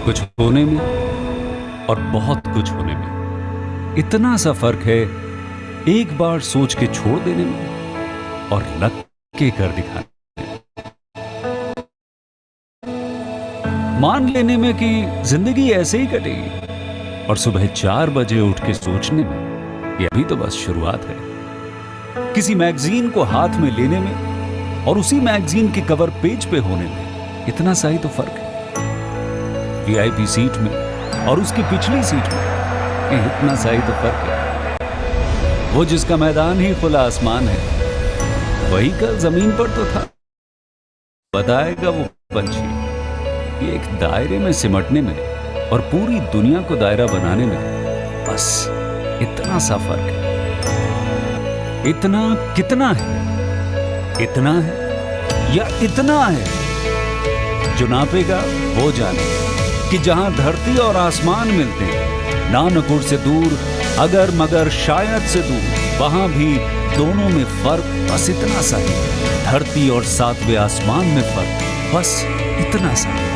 कुछ होने में और बहुत कुछ होने में इतना सा फर्क है, एक बार सोच के छोड़ देने में और लग के कर दिखाने, मान लेने में कि जिंदगी ऐसे ही कटेगी, और सुबह 4 बजे उठ के सोचने में ये अभी तो बस शुरुआत है। किसी मैगजीन को हाथ में लेने में और उसी मैगजीन के कवर पेज पे होने में इतना सा ही तो फर्क है। वीआईपी सीट में और उसकी पिछली सीट में इतना सा ही तो फर्क है। वो जिसका मैदान ही खुला आसमान है, वही कल जमीन पर तो था। बताएगा वो पंछी, ये एक दायरे में सिमटने में और पूरी दुनिया को दायरा बनाने में बस इतना सा फर्क है। इतना कितना है? इतना है या इतना है? जो नापेगा वो जाने कि जहां धरती और आसमान मिलते हैं, नानकुर से दूर, अगर मगर शायद से दूर, वहां भी दोनों में फर्क बस इतना सा है। धरती और 7वें आसमान में फर्क बस इतना सा है।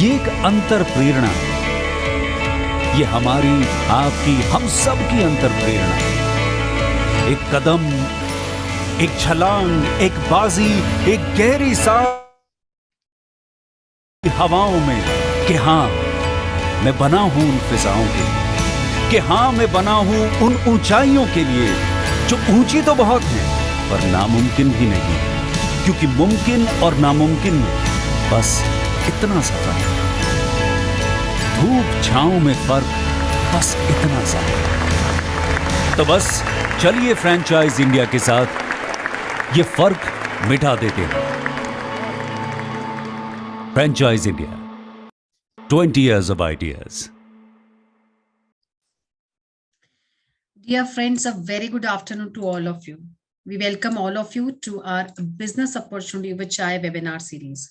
ये एक अंतर प्रेरणा है। ये हमारी, आपकी, हम सब की अंतर प्रेरणा है। एक कदम, एक छलांग, एक बाजी, एक गहरी सांस हवाओं में कि हाँ मैं बना हूं उन फिजाओं के लिए, कि हाँ मैं बना हूं उन ऊंचाइयों के लिए जो ऊंची तो बहुत है पर नामुमकिन भी नहीं, क्योंकि मुमकिन और नामुमकिन में बस इतना सा फर्क है। धूप छांव में फर्क बस इतना सा है। तो बस चलिए फ्रेंचाइज इंडिया के साथ ये फर्क मिटा देते हैं। Franchise India, 20 years of ideas. Dear friends, a very good afternoon to all of you. We welcome all of you to our Business Opportunity with Chai webinar series.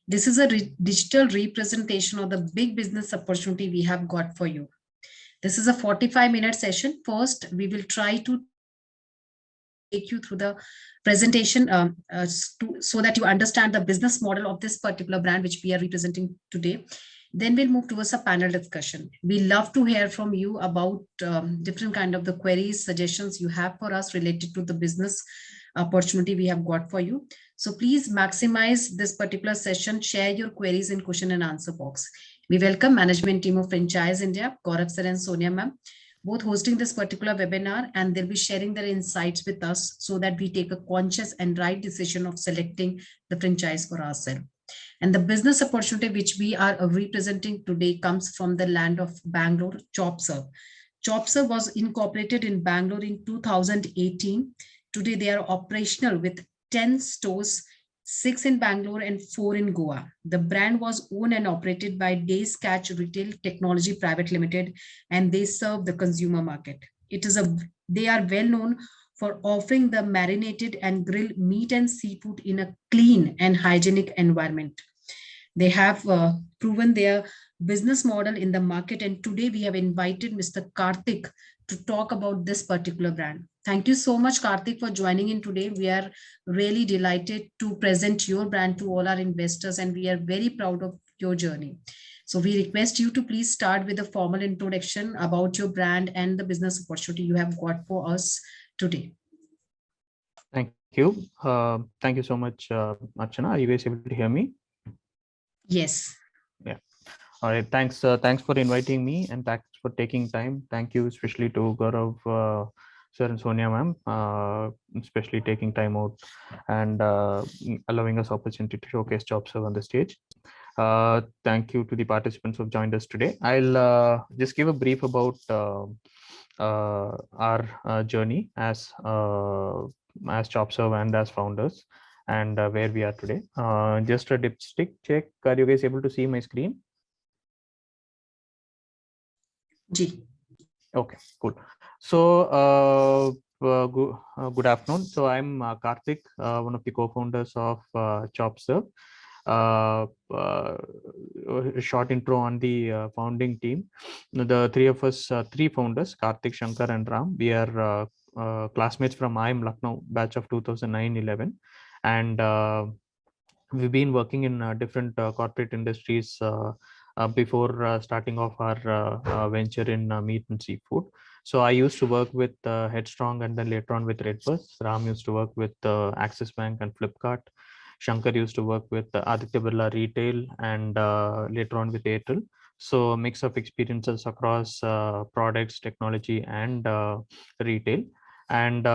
This is a digital representation of the big business opportunity we have got for you. This is a 45-minute session. First, we will try to take you through the presentation so that you understand the business model of this particular brand which we are representing today. Then we'll move towards a panel discussion. We love to hear from you about different kind of the queries, suggestions you have for us related to the business opportunity we have got for you. So please maximize this particular session, share your queries in question and answer box. We welcome management team of Franchise India, Gaurav sir and Sonia ma'am, both hosting this particular webinar, and they'll be sharing their insights with us so that we take a conscious and right decision of selecting the franchise for ourselves. And the business opportunity which we are representing today comes from the land of Bangalore, ChopServe. ChopServe was incorporated in Bangalore in 2018. Today they are operational with 10 stores, 6 in Bangalore and 4 in Goa. The brand was owned and operated by Days Catch Retail Technology Private Limited, and they serve the consumer market. They are well known for offering the marinated and grilled meat and seafood in a clean and hygienic environment. They have proven their business model in the market, and today we have invited Mr. Karthik to talk about this particular brand. Thank you so much, Karthik, for joining in today. We are really delighted to present your brand to all our investors, and we are very proud of your journey. So we request you to please start with a formal introduction about your brand and the business opportunity you have got for us today. Thank you. Thank you so much, Archana. Are you guys able to hear me? Yes. Yeah. All right. Thanks. Thanks for inviting me, and thanks for taking time. Thank you, especially to Gaurav sir and Sonia ma'am, especially taking time out and allowing us opportunity to showcase ChopServe on the stage. Thank you to the participants who have joined us today. I'll just give a brief about our journey as ChopServe and as founders, and where we are today. Just a dipstick check. Are you guys able to see my screen? G. Okay, cool. So good afternoon. So I'm Karthik, one of the co-founders of ChopServe. A short intro on the founding team. The three of us, three founders, Karthik, Shankar and Ram, we are classmates from IIM Lucknow batch of 2009-11, and we've been working in different corporate industries before starting off our venture in meat and seafood. So I used to work with Headstrong, and then later on with Redbus. Ram used to work with Axis Bank and Flipkart. Shankar used to work with Aditya Birla Retail, and later on with Airtel. So a mix of experiences across products, technology, and retail. And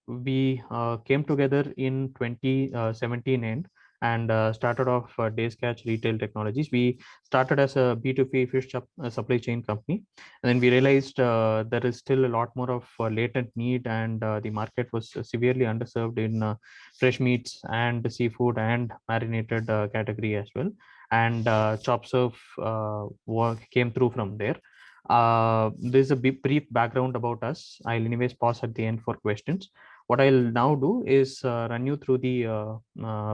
we came together in 2017 end, and started off Days Catch Retail Technologies. We started as a B2B fish supply chain company, and then we realized there is still a lot more of latent need, and the market was severely underserved in fresh meats and seafood and marinated category as well. And Chop Surf work came through from there. There's a brief background about us. I'll anyways pause at the end for questions. What I'll now do is run you through the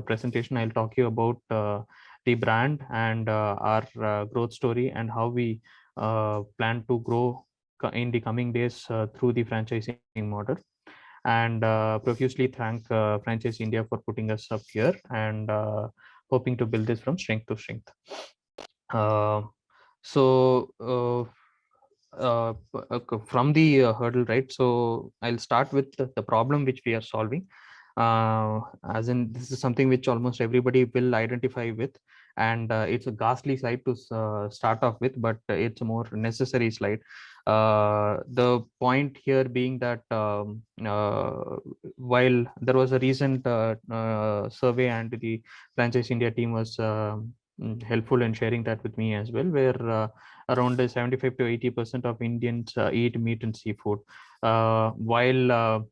presentation. I'll talk you about the brand and our growth story, and how we plan to grow in the coming days through the franchising model. And profusely thank Franchise India for putting us up here, and hoping to build this from strength to strength. From the hurdle, right? So I'll start with the problem which we are solving. As in, this is something which almost everybody will identify with, and it's a ghastly slide to start off with, but it's a more necessary slide. The point here being that while there was a recent survey, and the Franchise India team was helpful in sharing that with me as well, where around 75 to 80% of Indians eat meat and seafood. While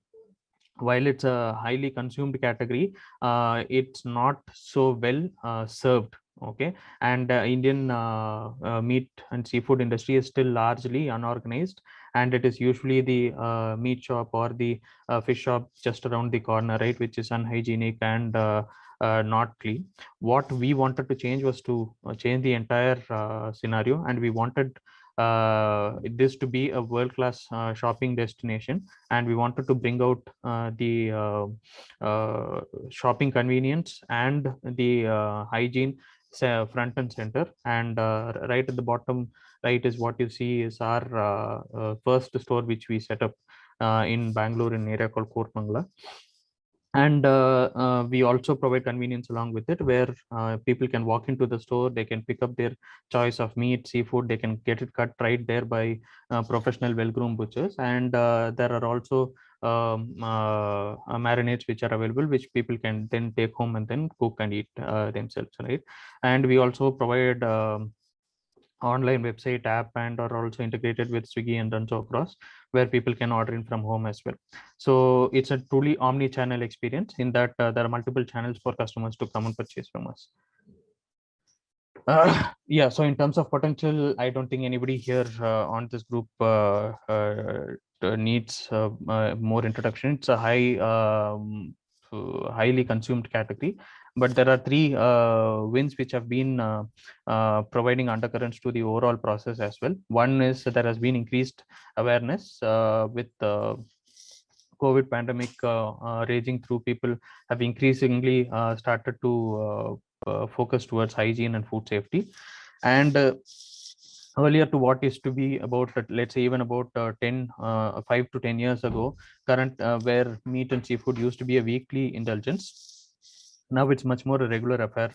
it's a highly consumed category, it's not so well served. Okay, and Indian meat and seafood industry is still largely unorganized, and it is usually the meat shop or the fish shop just around the corner, right, which is unhygienic and not clean. What we wanted to change was to change the entire scenario, and we wanted this to be a world-class shopping destination, and we wanted to bring out the shopping convenience and the hygiene front and center. And right at the bottom right is what you see is our first store which we set up in Bangalore, in an area called Koramangala. And we also provide convenience along with it, where people can walk into the store, they can pick up their choice of meat, seafood, they can get it cut right there by professional well-groomed butchers. And there are also marinades which are available, which people can then take home and then cook and eat themselves, right? And we also provide online website, app, and are also integrated with Swiggy and Dunzo across, where people can order in from home as well. So it's a truly omni-channel experience, in that there are multiple channels for customers to come and purchase from us. Yeah, so in terms of potential, I don't think anybody here on this group needs more introduction. It's a highly consumed category, but there are three wins which have been providing undercurrents to the overall process as well. One is that there has been increased awareness with COVID pandemic raging through. People have increasingly started to focus towards hygiene and food safety. And earlier to what used to be about, let's say, even about 5 to 10 years ago, where meat and seafood used to be a weekly indulgence, now it's much more a regular affair.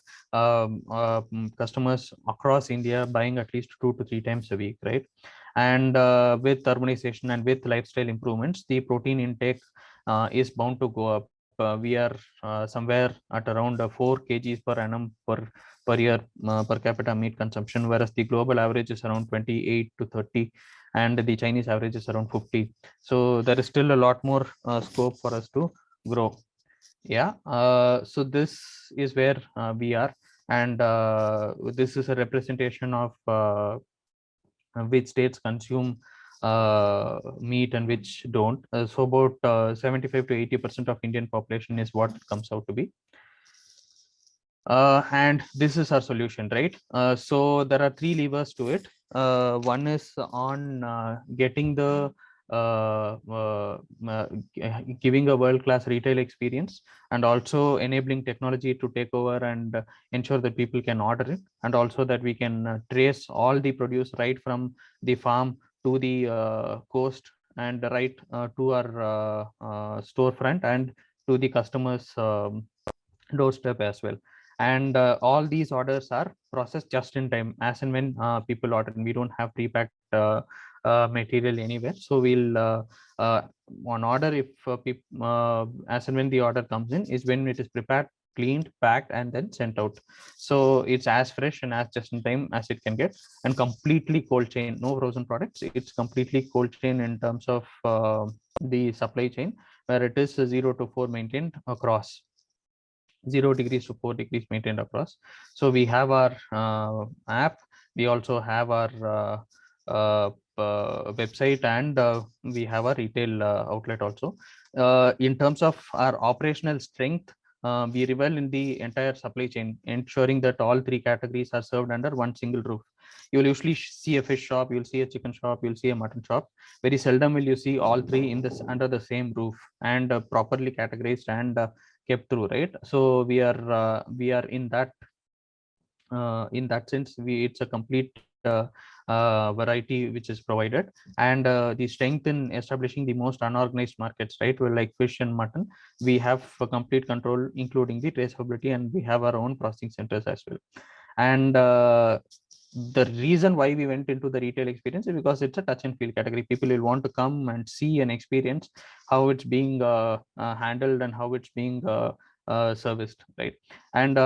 Customers across India buying at least 2 to 3 times a week, right? And with urbanization and with lifestyle improvements, the protein intake is bound to go up. We are somewhere at around 4 kgs per annum per year per capita meat consumption, whereas the global average is around 28 to 30, and the Chinese average is around 50. So there is still a lot more scope for us to grow. Yeah, so this is where we are, and this is a representation of which states consume meat and which don't. So about 75 to 80% of Indian population is what it comes out to be. And this is our solution, right? So there are three levers to it. One is on getting the giving a world-class retail experience, and also enabling technology to take over and ensure that people can order it, and also that we can trace all the produce right from the farm to the coast, and right to our storefront and to the customer's doorstep as well. And all these orders are processed just in time, as and when people order. We don't have pre-packed material anywhere. So we'll on order, if as and when the order comes in is when it is prepared, cleaned, packed, and then sent out. So it's as fresh and as just in time as it can get, and completely cold chain, no frozen products. It's completely cold chain in terms of the supply chain, where it is 0 to 4 maintained across. 0 degrees to 4 degrees maintained across. So we have our app. We also have our website, and we have a retail outlet also. In terms of our operational strength, we revel in the entire supply chain, ensuring that all three categories are served under one single roof. You will usually see a fish shop, you'll see a chicken shop, you'll see a mutton shop. Very seldom will you see all three in this under the same roof, and properly categorized and kept through, right? So we are in that sense, it's a complete variety which is provided, and the strength in establishing the most unorganized markets, right? Well, like fish and mutton, we have a complete control, including the traceability, and we have our own processing centers as well. And the reason why we went into the retail experience is because it's a touch and feel category. People will want to come and see and experience how it's being handled and how it's being serviced, right? And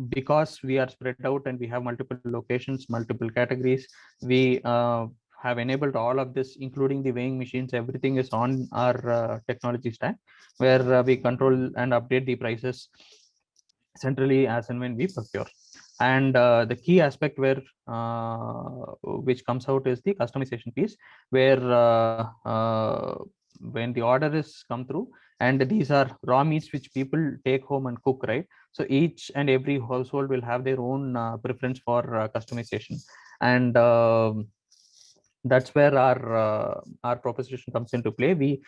because we are spread out and we have multiple locations, multiple categories, we have enabled all of this, including the weighing machines. Everything is on our technology stack, where we control and update the prices centrally as and when we procure. And the key aspect where which comes out is the customization piece, where when the order is come through, and these are raw meats which people take home and cook, right? So each and every household will have their own preference for customization, and that's where our proposition comes into play. We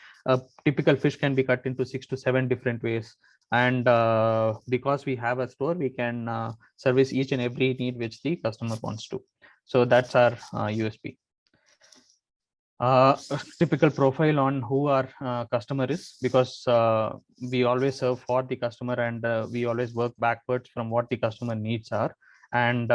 typical fish can be cut into 6 to 7 different ways, and because we have a store, we can service each and every need which the customer wants to. So that's our USP. Typical profile on who our customer is, because we always serve for the customer, and we always work backwards from what the customer needs are. And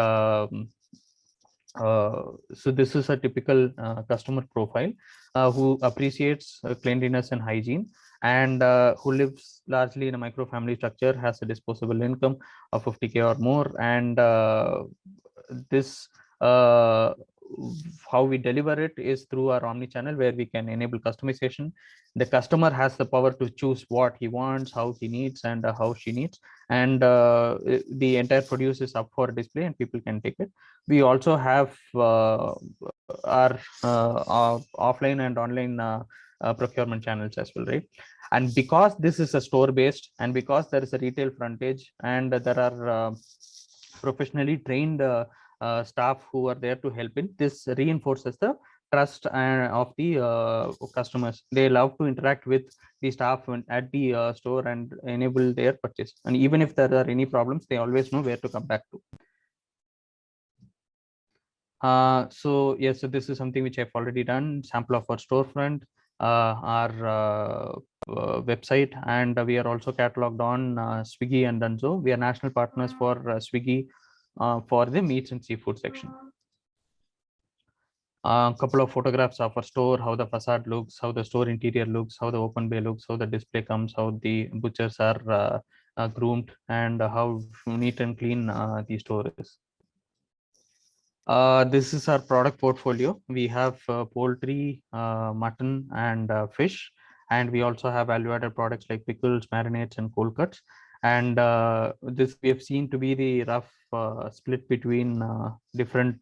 so this is a typical customer profile who appreciates cleanliness and hygiene, and who lives largely in a micro family structure, has a disposable income of 50K or more. And this how we deliver it is through our omni-channel, where we can enable customization. The customer has the power to choose what he wants, how he needs, and how she needs, and the entire produce is up for display and people can take it. We also have our offline and online procurement channels as well, right? And because this is a store based, and because there is a retail frontage, and there are professionally trained staff who are there to help in this, reinforces the trust of the customers. They love to interact with the staff at the store and enable their purchase, and even if there are any problems, they always know where to come back to. So yes, so this is something which I've already done. Sample of our storefront, our website, and we are also cataloged on Swiggy and Dunzo. We are national partners for Swiggy for the meats and seafood section. A couple of photographs of our store, how the facade looks, how the store interior looks, how the open bay looks, how the display comes, how the butchers are groomed, and how neat and clean the store is. This is our product portfolio. We have poultry, mutton, and fish, and we also have value-added products like pickles, marinades, and cold cuts. And this we have seen to be the rough split between different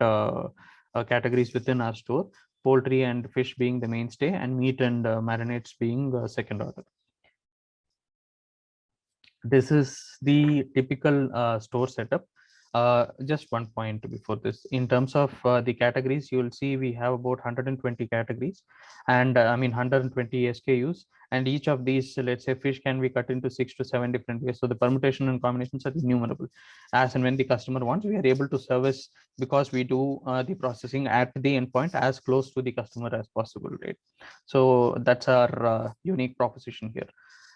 categories within our store. Poultry and fish being the mainstay, and meat and marinades being second order. This is the typical store setup. Just one point before this. In terms of the categories, you will see we have about 120 categories, and 120 SKUs. And each of these, let's say, fish can be cut into 6 to 7 different ways. So the permutation and combinations are innumerable. As and when the customer wants, we are able to service, because we do the processing at the endpoint as close to the customer as possible, right? So that's our unique proposition here.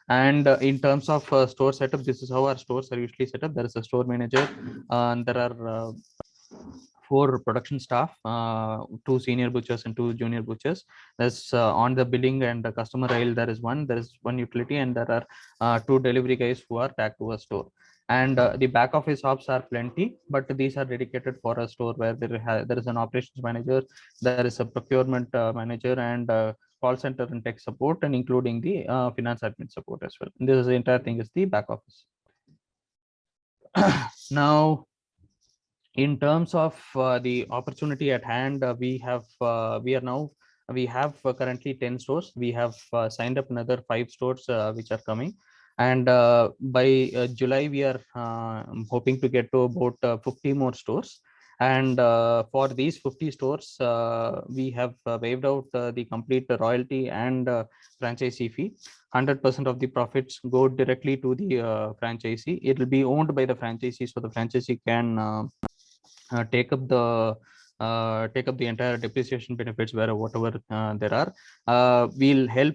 And in terms of store setup, this is how our stores are usually set up. There is a store manager, and there are 4 production staff, 2 senior butchers and 2 junior butchers. There's on the billing and the customer aisle, there is one utility, and there are 2 delivery guys who are tagged to a store. And the back office ops are plenty, but these are dedicated for a store, where there is an operations manager, there is a procurement manager, and call center and tech support, and including the finance admin support as well. And this is the entire thing is the back office. Now, in terms of the opportunity at hand, we have currently 10 stores. We have signed up another 5 stores which are coming, and by July we are hoping to get to about 50 more stores. And for these 50 stores, we have waived out the complete royalty and franchisee fee. 100% of the profits go directly to the franchisee. It will be owned by the franchisee, so the franchisee can take up the entire depreciation benefits where whatever there are. We'll help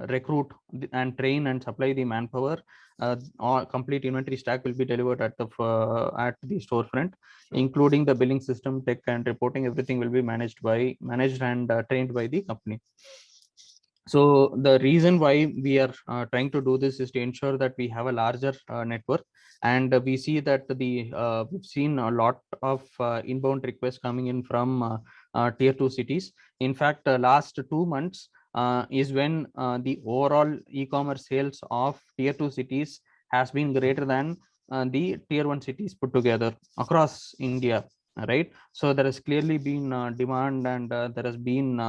recruit and train and supply the manpower. All complete inventory stack will be delivered at the storefront, including the billing system, tech, and reporting. Everything will be managed and trained by the company. So the reason why we are trying to do this is to ensure that we have a larger network. And we see that we've seen a lot of inbound requests coming in from tier 2 cities. In fact, last 2 months is when the overall e-commerce sales of tier 2 cities has been greater than the tier 1 cities put together across India, right? So there has clearly been demand, and there has been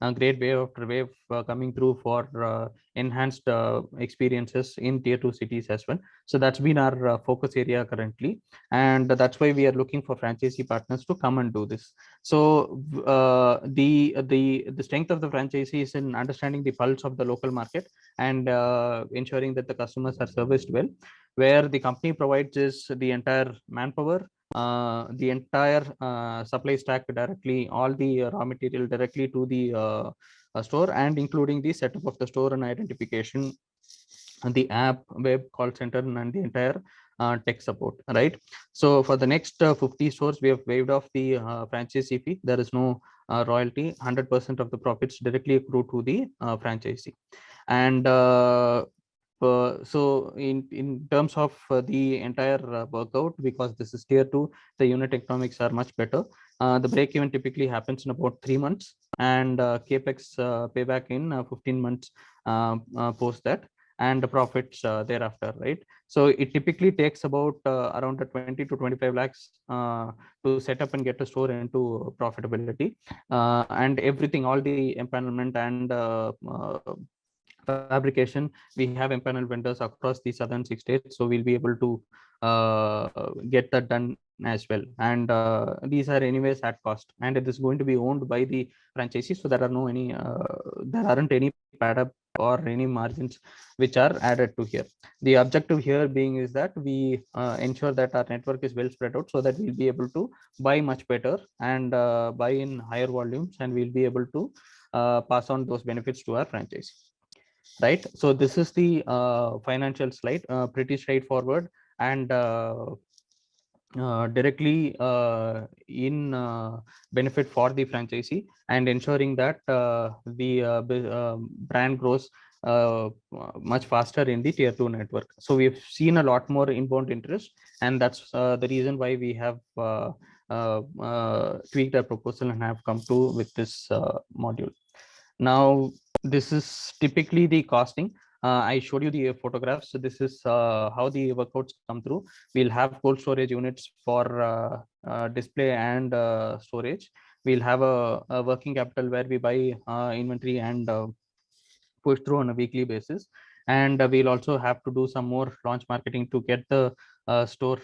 a great wave after wave coming through for enhanced experiences in tier 2 cities as well. So that's been our focus area currently, and that's why we are looking for franchisee partners to come and do this. So the strength of the franchisee is in understanding the pulse of the local market and ensuring that the customers are serviced well. Where the company provides is the entire manpower, the entire supply stack directly, all the raw material directly to the store, and including the setup of the store and identification, and the app, web, call center, and the entire tech support, right? So for the next 50 stores, we have waived off the franchisee fee. There is no royalty. 100% of the profits directly accrue to the franchisee. And so in terms of the entire workout, because this is tier 2, the unit economics are much better. The break even typically happens in about 3 months, and capex payback in 15 months post that, and the profits thereafter, right? So it typically takes about around 20 to 25 lakhs to set up and get a store into profitability, and everything, all the empanelment and fabrication, we have empanel vendors across the southern 6 states, so we'll be able to get that done as well. And these are anyways at cost, and it is going to be owned by the franchisee, so there aren't any pad up or any margins which are added to here. The objective here being is that we ensure that our network is well spread out, so that we'll be able to buy much better and buy in higher volumes, and we'll be able to pass on those benefits to our franchisee. Right, so this is the financial slide, pretty straightforward, and directly in benefit for the franchisee, and ensuring that the brand grows much faster in the tier 2 network. So we've seen a lot more inbound interest, and that's the reason why we have tweaked our proposal and have come to with this module. Now, this is typically the costing. I showed you the photographs. So this is how the workouts come through. We'll have cold storage units for display and storage. We'll have a working capital where we buy inventory and push through on a weekly basis. and we'll also have to do some more launch marketing to get the store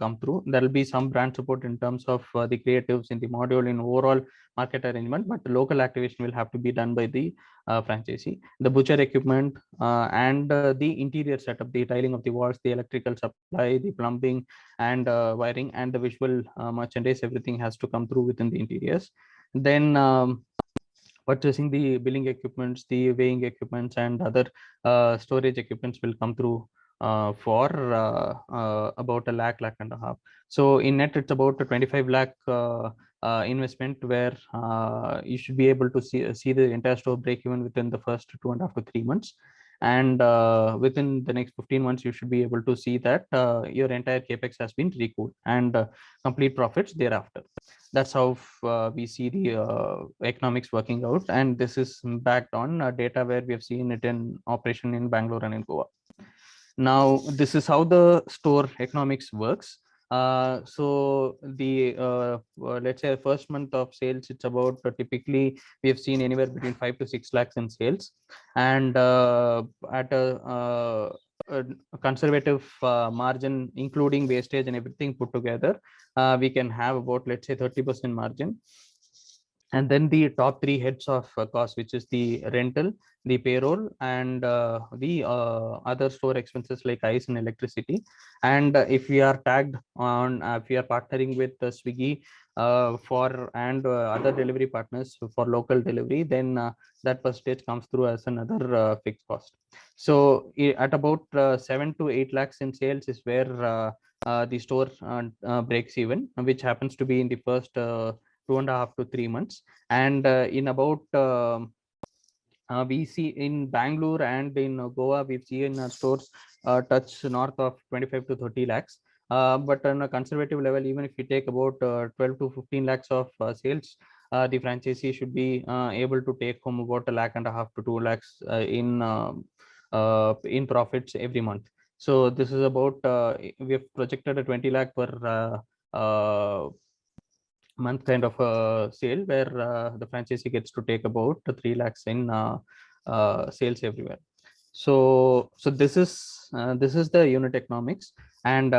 come through. There will be some brand support in terms of the creatives in the module in overall market arrangement, but the local activation will have to be done by the franchisee. The butcher equipment and the interior setup, the tiling of the walls, the electrical supply, the plumbing and wiring, and the visual merchandise, everything has to come through within the interiors. Then purchasing the billing equipments, the weighing equipments, and other storage equipments will come through for about a lakh and a half. So in net, it's about a 25 lakh investment, where you should be able to see the entire store break even within the first 2.5 to 3 months. And within the next 15 months, you should be able to see that your entire capex has been recouped, and complete profits thereafter. That's how we see the economics working out, and this is backed on data where we have seen it in operation in Bangalore and in Goa. Now, this is how the store economics works. So the let's say first month of sales, it's about typically we have seen anywhere between 5 to 6 lakhs in sales, and at a conservative margin, including wastage and everything put together, we can have about, let's say, 30% margin. And then the top three heads of cost, which is the rental, the payroll, and the other store expenses like ice and electricity. And if we are tagged on, if we are partnering with Swiggy for and other delivery partners for local delivery, then that percentage comes through as another fixed cost. So at about 7 to 8 lakhs in sales is where the store breaks even, which happens to be in the first 2.5 to 3 months. And in about we see in Bangalore and in Goa, we've seen stores touch north of 25 to 30 lakhs. But on a conservative level, even if you take about 12 to 15 lakhs of sales, the franchisee should be able to take home about 1.5 to 2 lakhs in profits every month. So this is about we have projected a 20 lakh per month kind of a sale, where the franchisee gets to take about 3 lakhs in sales everywhere. So this is the unit economics, and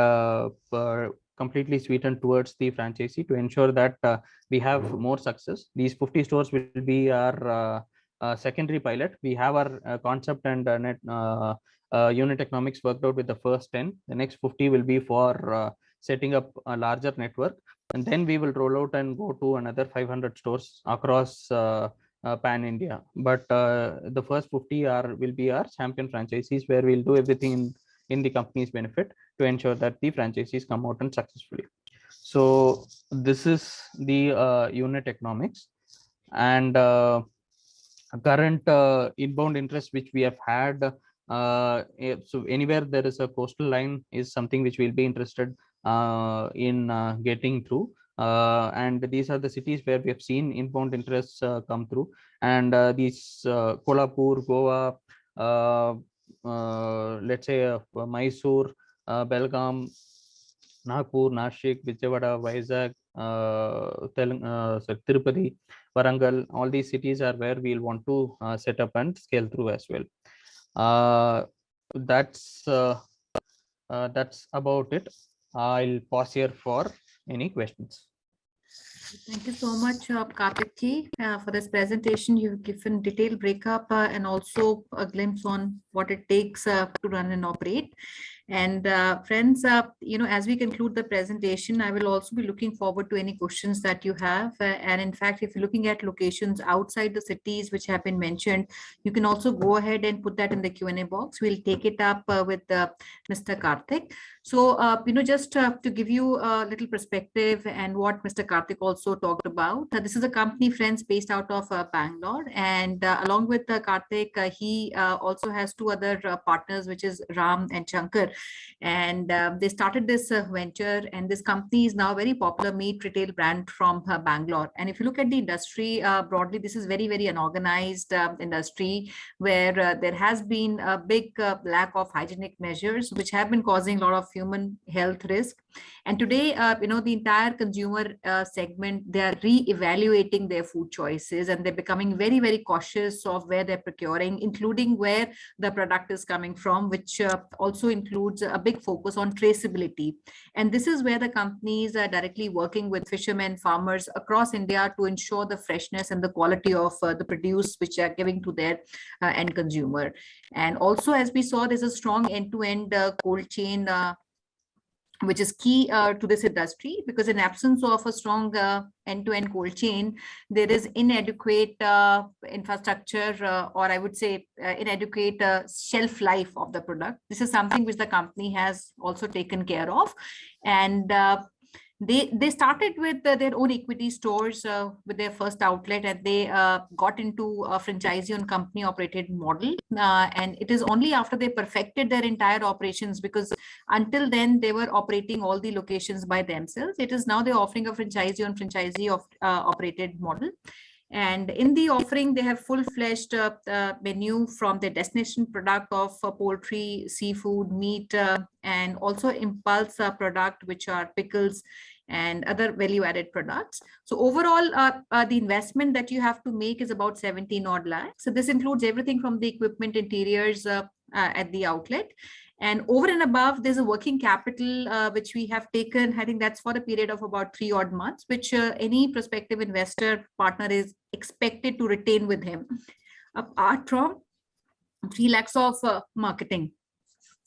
completely sweetened towards the franchisee to ensure that we have more success. These 50 stores will be our secondary pilot. We have our concept and net unit economics worked out with the first 10. The next 50 will be for setting up a larger network, and then we will roll out and go to another 500 stores across pan India. But the first 50 will be our champion franchisees, where we'll do everything in the company's benefit to ensure that the franchisees come out and successfully. So this is the unit economics, and current inbound interest which we have had. So anywhere there is a coastal line is something which we'll be interested in getting through. And these are the cities where we have seen inbound interests come through. And these Kolhapur, Goa, let's say Mysore, Belgaum, Nagpur, Nashik, Vijayawada, Vizag, Tirupati, Warangal, all these cities are where we'll want to set up and scale through as well. That's about it. I'll pause here for any questions. Thank you so much, Karthik ji, for this presentation. You've given detailed breakup and also a glimpse on what it takes to run and operate. And friends, as we conclude the presentation, I will also be looking forward to any questions that you have. And in fact, if you're looking at locations outside the cities which have been mentioned, you can also go ahead and put that in the Q&A box. We'll take it up with Mr. Karthik. So, just to give you a little perspective and what Mr. Karthik also talked about, this is a company, friends, based out of Bangalore. And along with Karthik, he also has two other partners, which is Ram and Shankar. And they started this venture, and this company is now a very popular meat retail brand from Bangalore. And if you look at the industry broadly, this is very, very unorganized industry where there has been a big lack of hygienic measures, which have been causing a lot of human health risk. And today, the entire consumer segment, they are re-evaluating their food choices, and they're becoming very, very cautious of where they're procuring, including where the product is coming from, which also includes a big focus on traceability. And this is where the companies are directly working with fishermen, farmers across India to ensure the freshness and the quality of the produce which they are giving to their end consumer. And also, as we saw, there's a strong end-to-end cold chain which is key to this industry, because in absence of a strong end-to-end cold chain, there is inadequate infrastructure, or I would say inadequate shelf life of the product. This is something which the company has also taken care of. And they started with their own equity stores with their first outlet, and they got into a franchisee and company operated model. And it is only after they perfected their entire operations, because until then they were operating all the locations by themselves. It is now they're offering a franchisee and franchisee of operated model. And in the offering, they have full-fledged menu from their destination product of poultry, seafood, meat, and also impulse product, which are pickles and other value-added products. So overall, the investment that you have to make is about 17 odd lakhs. So this includes everything from the equipment, interiors at the outlet. And over and above, there's a working capital, which we have taken. I think that's for a period of about 3 odd months, which any prospective investor partner is expected to retain with him, apart from 3 lakhs of marketing.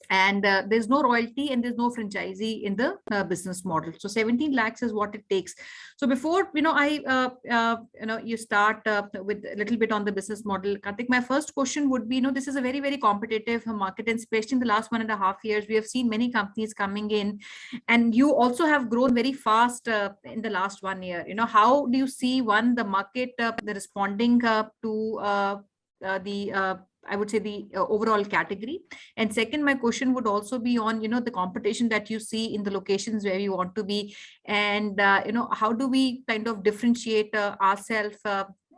And there's no royalty and there's no franchisee in the business model. So 17 lakhs is what it takes. So before you start with a little bit on the business model, Karthik, my first question would be, this is a very, very competitive market, and especially in the last 1.5 years, we have seen many companies coming in, and you also have grown very fast in the last 1 year. How do you see the market responding to the I would say the overall category? And second, my question would also be on, the competition that you see in the locations where you want to be, and, how do we kind of differentiate ourselves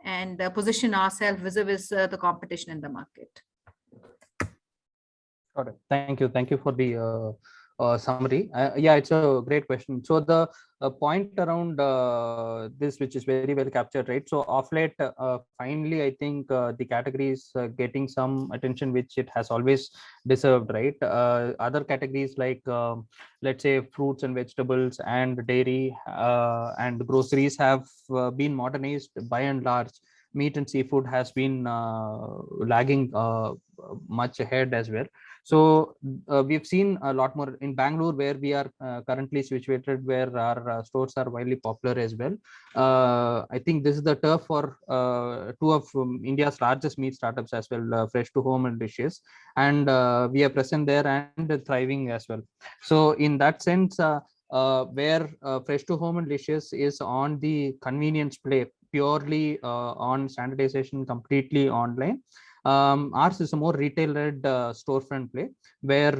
and position ourselves vis-a-vis the competition in the market? Got it. Thank you. Thank you for the summary. Yeah, it's a great question. So the point around this, which is very well captured, right? So of late, finally, I think the category is getting some attention, which it has always deserved, right? Other categories like, let's say, fruits and vegetables and dairy and groceries have been modernized by and large. Meat and seafood has been lagging much ahead as well. So we've seen a lot more in Bangalore, where we are currently situated, where our stores are widely popular as well. I think this is the turf for 2 of India's largest meat startups as well, Fresh to Home and Delicious, and we are present there and thriving as well. So in that sense, where Fresh to Home and Delicious is on the convenience play, purely on standardization, completely online. Ours is a more retail-led storefront play, where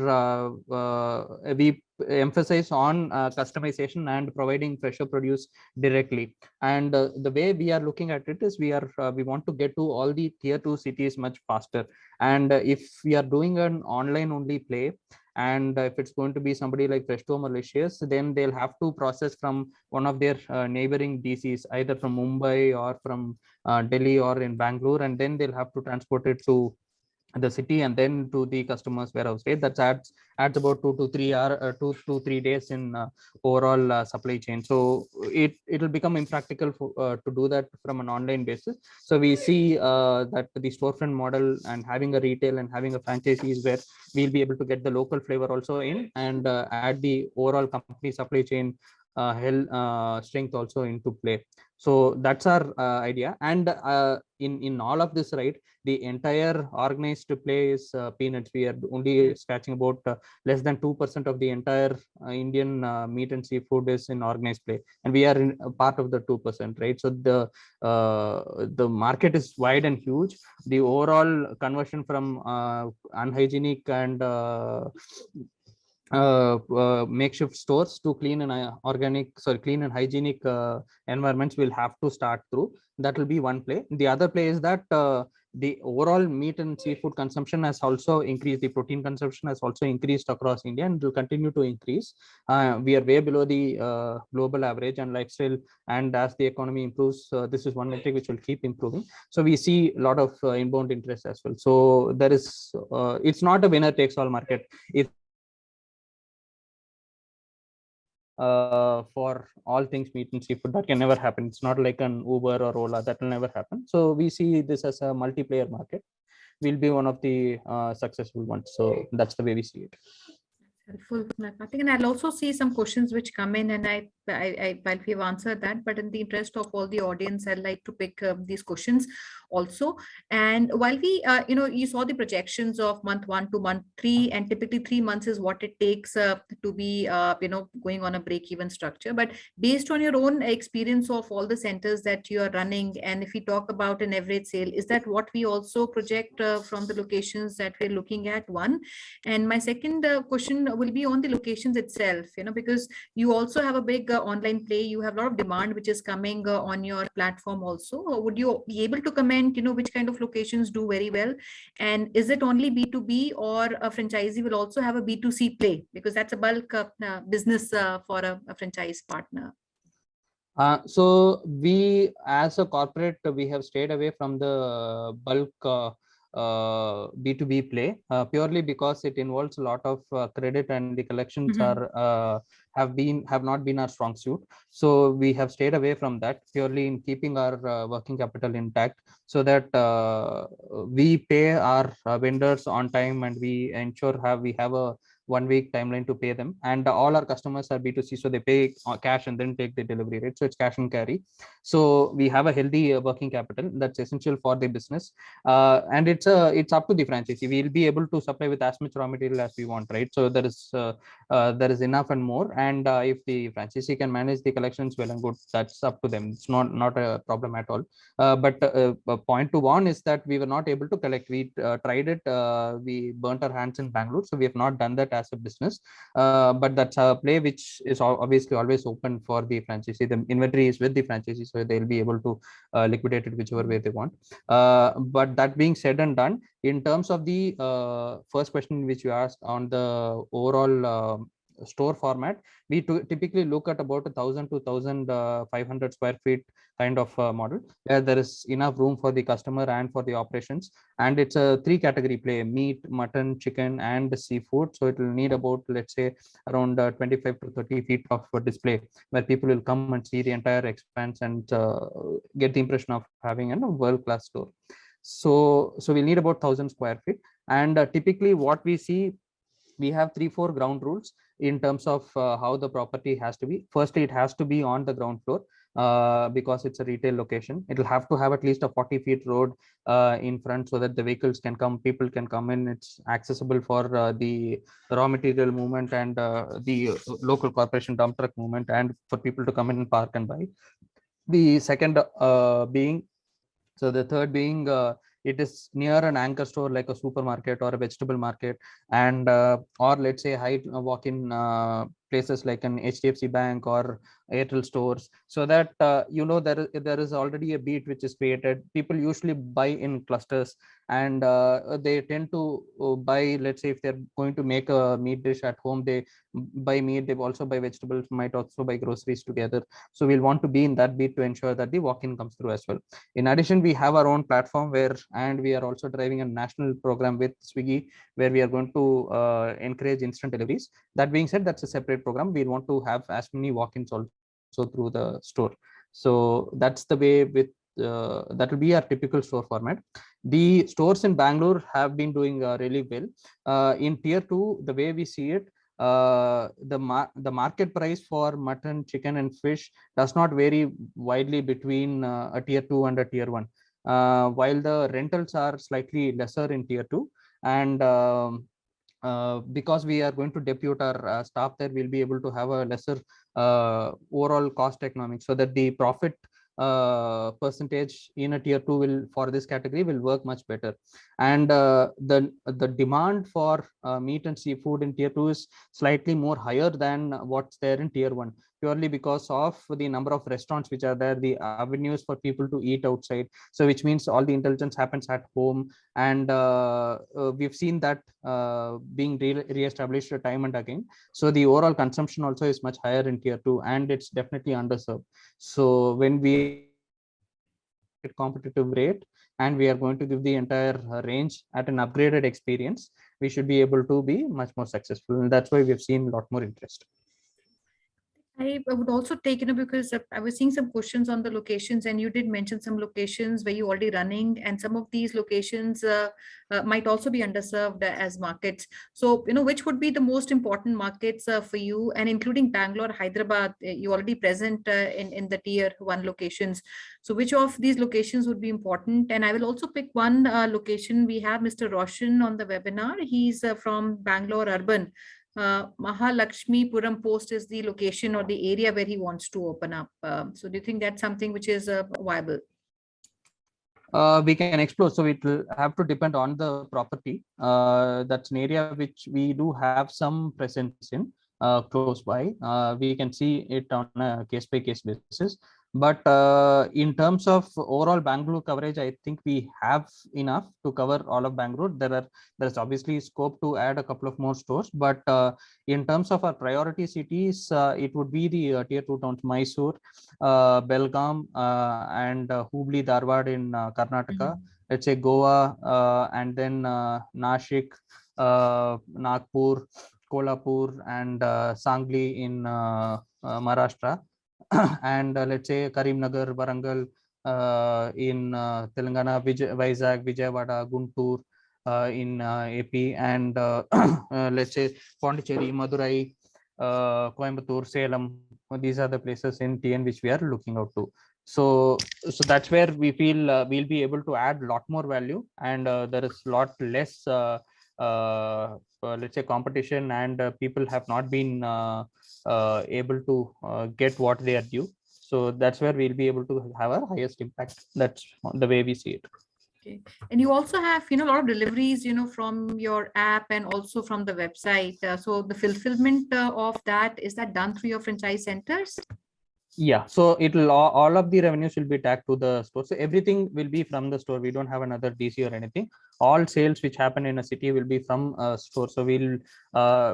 we emphasize on customization and providing fresher produce directly. And the way we are looking at it is we want to get to all the tier 2 cities much faster. And if we are doing an online only play, and if it's going to be somebody like Fresh to Home or Delicious, then they'll have to process from one of their neighboring DCs, either from Mumbai or from Delhi or in Bangalore, and then they'll have to transport it to the city and then to the customer's warehouse, right? That adds about 2 to 3 days in overall supply chain. So it'll become impractical to do that from an online basis. So we see that the storefront model and having a retail and having a franchisee is where we'll be able to get the local flavor also in, and add the overall company supply chain strength also into play. So that's our idea. And in all of this, right, the entire organized play is peanuts. We are only scratching about less than 2% of the entire Indian meat and seafood is in organized play, and we are in a part of the 2%, right? So the market is wide and huge. The overall conversion from unhygienic and makeshift stores to clean and clean and hygienic environments will have to start through. That will be one play. The other play is that the overall meat and seafood consumption has also increased. The protein consumption has also increased across India and will continue to increase. We are way below the global average and lifestyle. And as the economy improves, this is one metric which will keep improving. So we see a lot of inbound interest as well. So there is, it's not a winner takes all market. It's for all things meat and seafood. That can never happen. It's not like an Uber or Ola. That will never happen. So we see this as a multiplayer market. We'll be one of the successful ones. So that's the way we see it. Helpful, Karthik. And I'll also see some questions which come in, and while we've answered that, but in the interest of all the audience, I'd like to pick these questions also. And while we, you saw the projections of month 1 to month 3, and typically 3 months is what it takes to be, going on a break-even structure. But based on your own experience of all the centers that you are running, and if we talk about an average sale, is that what we also project from the locations that we're looking at? One. And my second question will be on the locations itself, because you also have a big online play. You have a lot of demand which is coming on your platform also. Would you be able to comment, which kind of locations do very well? And is it only B2B, or a franchisee will also have a B2C play? Because that's a bulk business for a franchise partner. So we, as a corporate, we have stayed away from the bulk B2B play purely because it involves a lot of credit, and the collections have not been our strong suit. So we have stayed away from that purely in keeping our working capital intact, so that we pay our vendors on time, and we ensure we have a 1 week timeline to pay them. And all our customers are B2C, so they pay cash and then take the delivery rate. So it's cash and carry. So we have a healthy working capital that's essential for the business. And it's up to the franchisee. We'll be able to supply with as much raw material as we want, right? So there is enough and more. And if the franchisee can manage the collections well and good, that's up to them. It's not a problem at all. But point to one is that we were not able to collect. We tried it. We burnt our hands in Bangalore, so we have not done that as a business. But that's a play which is obviously always open for the franchisee. The inventory is with the franchisee, so they'll be able to liquidate it whichever way they want. But that being said and done, in terms of the first question which you asked on the overall store format, we typically look at about 1,000 to 1,500 square feet kind of model, where there is enough room for the customer and for the operations. And it's a 3 category play: meat, mutton, chicken, and seafood. So it will need about, let's say, around 25 to 30 feet of display, where people will come and see the entire expanse and get the impression of having a world-class store. So we'll need about 1,000 square feet. And typically what we see, we have 3-4 ground rules in terms of how the property has to be. Firstly, it has to be on the ground floor because it's a retail location. It'll have to have at least a 40 feet road in front, so that the vehicles can come, people can come in. It's accessible for the raw material movement and the local corporation dump truck movement, and for people to come in and park and buy. The second being, so the third being, it is near an anchor store like a supermarket or a vegetable market, and or let's say high walk-in places like an HDFC Bank or Airtel stores, so that there is already a beat which is created. People usually buy in clusters, and they tend to buy, let's say if they're going to make a meat dish at home, they buy meat, they also buy vegetables, might also buy groceries together. So we'll want to be in that beat to ensure that the walk-in comes through as well. In addition, we have our own platform and we are also driving a national program with Swiggy, where we are going to encourage instant deliveries. That being said, that's a separate program. We want to have as many walk-ins also through the store. So that's the way with that will be our typical store format. The stores in Bangalore have been doing really well. In tier 2, the way we see it, the market price for mutton, chicken, and fish does not vary widely between a tier 2 and a tier 1, while the rentals are slightly lesser in tier 2. And because we are going to depute our staff there, we'll be able to have a lesser overall cost economics, so that the profit percentage in a tier 2 will for this category will work much better. And the demand for meat and seafood in tier 2 is slightly more higher than what's there in tier 1, purely because of the number of restaurants which are there, the avenues for people to eat outside. So which means all the intelligence happens at home, and we've seen that being re-established time and again. So the overall consumption also is much higher in tier 2, and it's definitely underserved. So when we at competitive rate and we are going to give the entire range at an upgraded experience, we should be able to be much more successful, and that's why we've seen a lot more interest. I would also take, because I was seeing some questions on the locations, and you did mention some locations where you already running, and some of these locations might also be underserved as markets. So, which would be the most important markets for you, and including Bangalore, Hyderabad, you already present in the tier 1 locations. So which of these locations would be important? And I will also pick one location. We have Mr. Roshan on the webinar. He's from Bangalore Urban. Mahalakshmipuram Post is the location or the area where he wants to open up. So do you think that's something which is viable? We can explore. So it will have to depend on the property. That's an area which we do have some presence in close by. We can see it on a case-by-case basis. But in terms of overall Bangalore coverage, I think we have enough to cover all of Bangalore. There's obviously scope to add a couple of more stores, but in terms of our priority cities, it would be the tier 2 towns: Mysore, Belgaum, and Hubli, Dharwad in Karnataka. Let's say Goa, and then Nashik, Nagpur, Kolhapur, and Sangli in Maharashtra. And let's say Karimnagar, Warangal in Telangana, Vizag, Vijayawada, Guntur in AP, and let's say Pondicherry, Madurai, Coimbatore, Salem. These are the places in TN which we are looking out to. So that's where we feel we'll be able to add a lot more value, and there is a lot less let's say competition, and people have not been able to get what they are due. So that's where we'll be able to have our highest impact. That's the way we see it. Okay. And you also have, a lot of deliveries, from your app and also from the website. So the fulfillment of that, is that done through your franchise centers? Yeah, so it will all of the revenues will be tagged to the store. So everything will be from the store. We don't have another DC or anything. All sales which happen in a city will be from a store. So we'll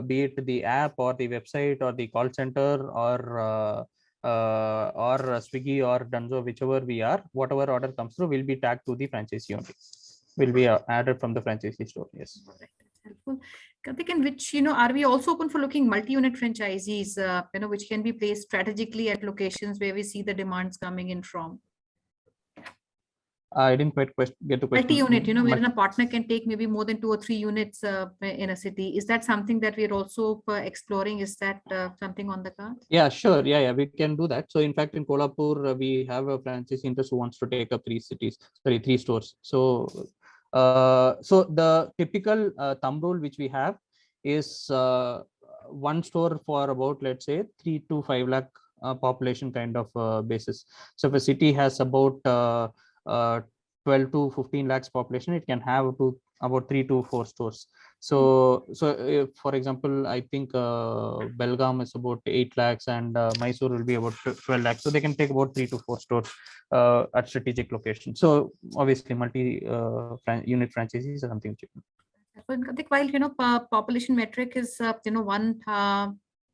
be it the app or the website or the call center or Swiggy or Dunzo, whichever we are, whatever order comes through will be tagged to the franchisee only. Will be added from the franchisee store. Yes. Helpful. Karthik, and which, are we also open for looking multi-unit franchisees, which can be placed strategically at locations where we see the demands coming in from? I didn't quite get the question. Multi-unit, wherein a partner can take maybe more than 2 or 3 units in a city. Is that something that we're also exploring? Is that something on the card? Yeah, sure. Yeah, we can do that. So in fact, in Kolhapur, we have a franchise interest who wants to take up 3 stores. So so the typical thumb rule which we have is one store for about, let's say, 3 to 5 lakh population kind of basis. So if a city has about 12 to 15 lakhs population, it can have to about 3 to 4 stores. So for example, I think Belgaum is about 8 lakhs and Mysore will be about 12 lakhs. So they can take about 3 to 4 stores at strategic locations. So obviously multi-unit franchises are something which you can. I think while population metric is one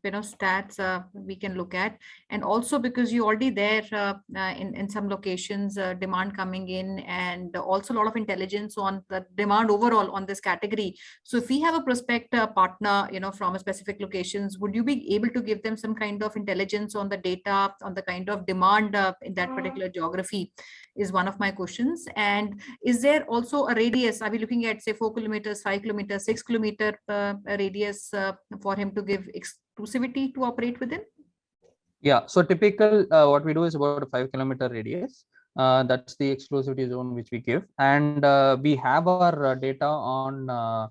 stats we can look at, and also because you already there in some locations demand coming in, and also a lot of intelligence on the demand overall on this category. So if we have a prospect partner from a specific locations, would you be able to give them some kind of intelligence on the data on the kind of demand in that particular geography, is one of my questions. And is there also a radius? Are we looking at, say, 4 kilometers, 5 kilometers, 6 kilometer radius for him to give exclusivity to operate within? Yeah, so typical what we do is about a 5 kilometer radius. That's the exclusivity zone which we give, and we have our data on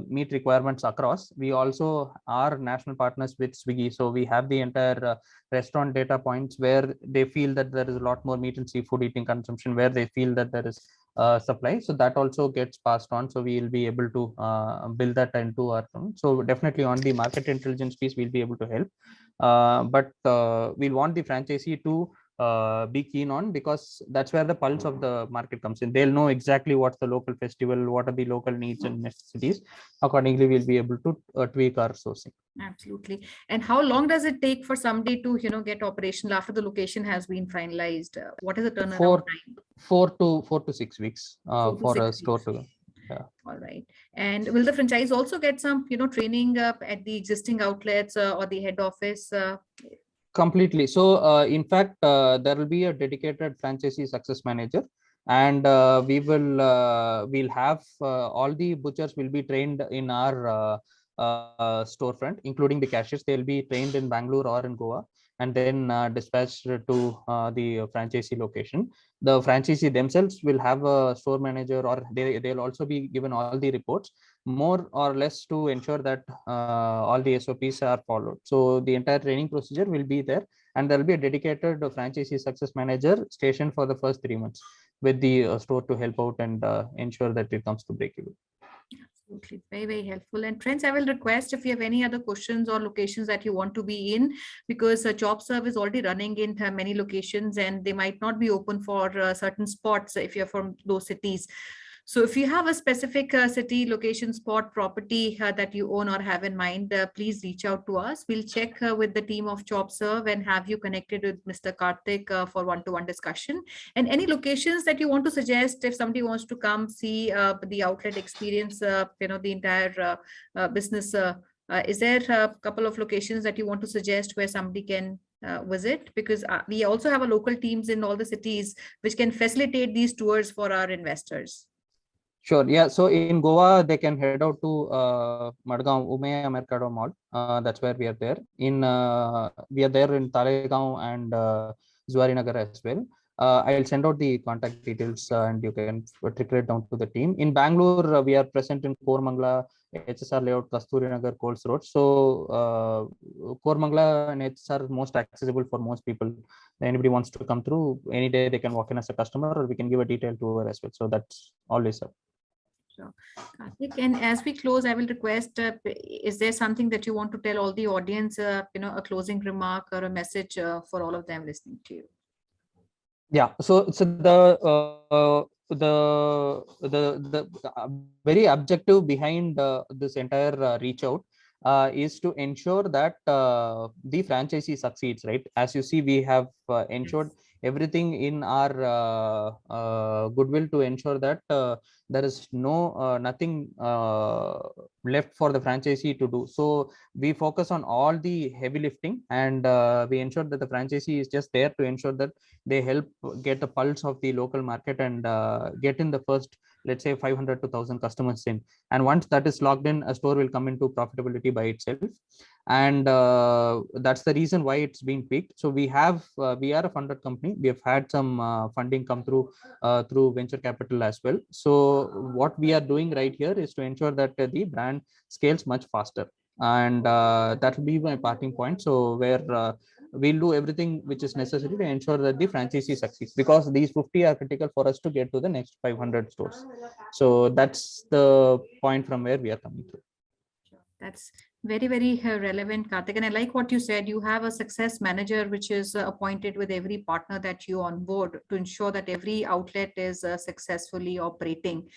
meet requirements across. We also are national partners with Swiggy, so we have the entire restaurant data points where they feel that there is a lot more meat and seafood eating consumption, where they feel that there is supply. So that also gets passed on. So we will be able to build that into our own. So definitely on the market intelligence piece, we'll be able to help. But we'll want the franchisee to be keen on, because that's where the pulse of the market comes in. They'll know exactly what's the local festival, what are the local needs and necessities. Accordingly, we'll be able to tweak our sourcing. Absolutely. And how long does it take for somebody to, get operational after the location has been finalized? What is the turnaround time? 4 to 6 weeks 4 to for 6 a store weeks. to. Yeah. All right. And will the franchise also get some, training at the existing outlets or the head office? Completely. So in fact, there will be a dedicated franchisee success manager, and we'll have all the butchers will be trained in our storefront, including the cashiers. They'll be trained in Bangalore or in Goa, and then dispatched to the franchisee location. The franchisee themselves will have a store manager, or they'll also be given all the reports, more or less to ensure that all the SOPs are followed. So the entire training procedure will be there, and there will be a dedicated franchisee success manager stationed for the first 3 months with the store to help out and ensure that it comes to break even. Absolutely. Very, very helpful. And friends, I will request if you have any other questions or locations that you want to be in, because JobServe is already running in many locations and they might not be open for certain spots if you're from those cities. So if you have a specific city, location, spot, property that you own or have in mind, please reach out to us. We'll check with the team of JobServe and have you connected with Mr. Karthik for one-to-one discussion. And any locations that you want to suggest, if somebody wants to come see the outlet experience, the entire business, is there a couple of locations that you want to suggest where somebody can visit? Because we also have a local teams in all the cities which can facilitate these tours for our investors. Sure. Yeah. So in Goa, they can head out to Madgaon Umeya Mercado Mall. That's where we are there. We are there in Talegaon and Zuari Nagar as well. I'll send out the contact details and you can trickle it down to the team. In Bangalore, we are present in Koramangala, HSR Layout, Kasturi Nagar, Coles Road. So Koramangala and HSR are most accessible for most people. Anybody wants to come through any day, they can walk in as a customer, or we can give a detailed tour as well. So that's always up. Sure. Karthik, and as we close, I will request, is there something that you want to tell all the audience, a closing remark or a message for all of them listening to you? Yeah, so the very objective behind this entire reach out is to ensure that the franchisee succeeds, right? As you see, we have ensured everything in our goodwill to ensure that there is nothing left for the franchisee to do. So we focus on all the heavy lifting, and we ensure that the franchisee is just there to ensure that they help get the pulse of the local market and get in the first, let's say, 500 to 1,000 customers in. And once that is logged in, a store will come into profitability by itself. And that's the reason why it's been tweaked. So we are a funded company. We have had some funding come through venture capital as well. So what we are doing right here is to ensure that the brand scales much faster. And that will be my parting point. So where we'll do everything which is necessary to ensure that the franchisee succeeds, because these 50 are critical for us to get to the next 500 stores. So that's the point from where we are coming through. That's very, very relevant, Karthik. And I like what you said. You have a success manager, which is appointed with every partner that you onboard to ensure that every outlet is successfully operating.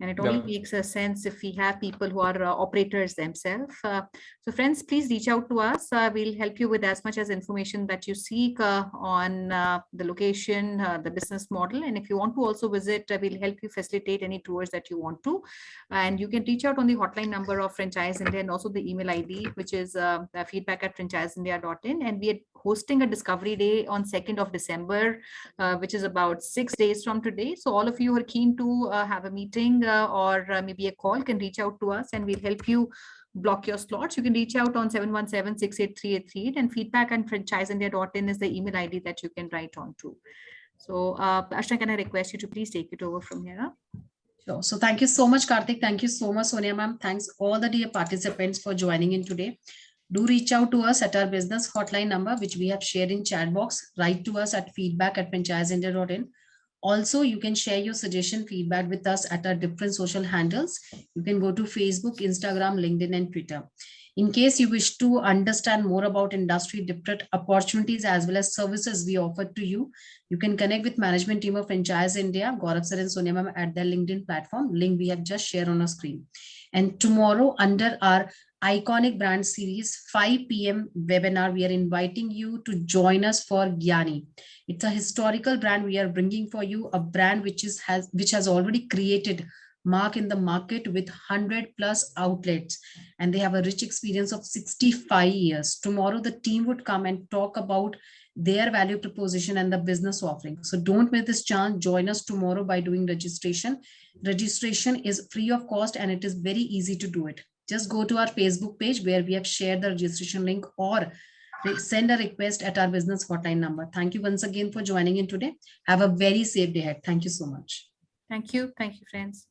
And it only makes a sense if we have people who are operators themselves. So friends, please reach out to us. We'll help you with as much as information that you seek on the location, the business model. And if you want to also visit, we'll help you facilitate any tours that you want to. And you can reach out on the hotline number of Franchise India and also the email ID, which is feedback@franchiseindia.in. And we are hosting a discovery day on 2nd of December, which is about 6 days from today. So all of you who are keen to have a meeting or maybe a call can reach out to us and we'll help you block your slots. You can reach out on 717-683-838, and feedback@franchiseindia.in is the email ID that you can write on to. So Ashna, can I request you to please take it over from here? Sure. So thank you so much, Karthik. Thank you so much, Sonia ma'am. Thanks all the dear participants for joining in today. Do reach out to us at our business hotline number, which we have shared in chat box. Write to us at feedback@franchiseindia.in. Also, you can share your suggestion feedback with us at our different social handles. You can go to Facebook, Instagram, LinkedIn, and Twitter. In case you wish to understand more about industry, different opportunities as well as services we offer to you, you can connect with management team of Franchise India, Gaurav sir and Sonia ma'am at their LinkedIn platform. Link we have just shared on our screen. And tomorrow, under our iconic brand series 5 p.m. webinar, we are inviting you to join us for Gyani. It's a historical brand we are bringing for you, a brand which has already created mark in the market with 100+ outlets, and they have a rich experience of 65 years. Tomorrow the team would come and talk about their value proposition and the business offering. So don't miss this chance. Join us tomorrow by doing registration. Registration is free of cost and it is very easy to do it. Just go to our Facebook page where we have shared the registration link, or send a request at our business hotline number. Thank you once again for joining in today. Have a very safe day ahead. Thank you so much. Thank you. Thank you, friends.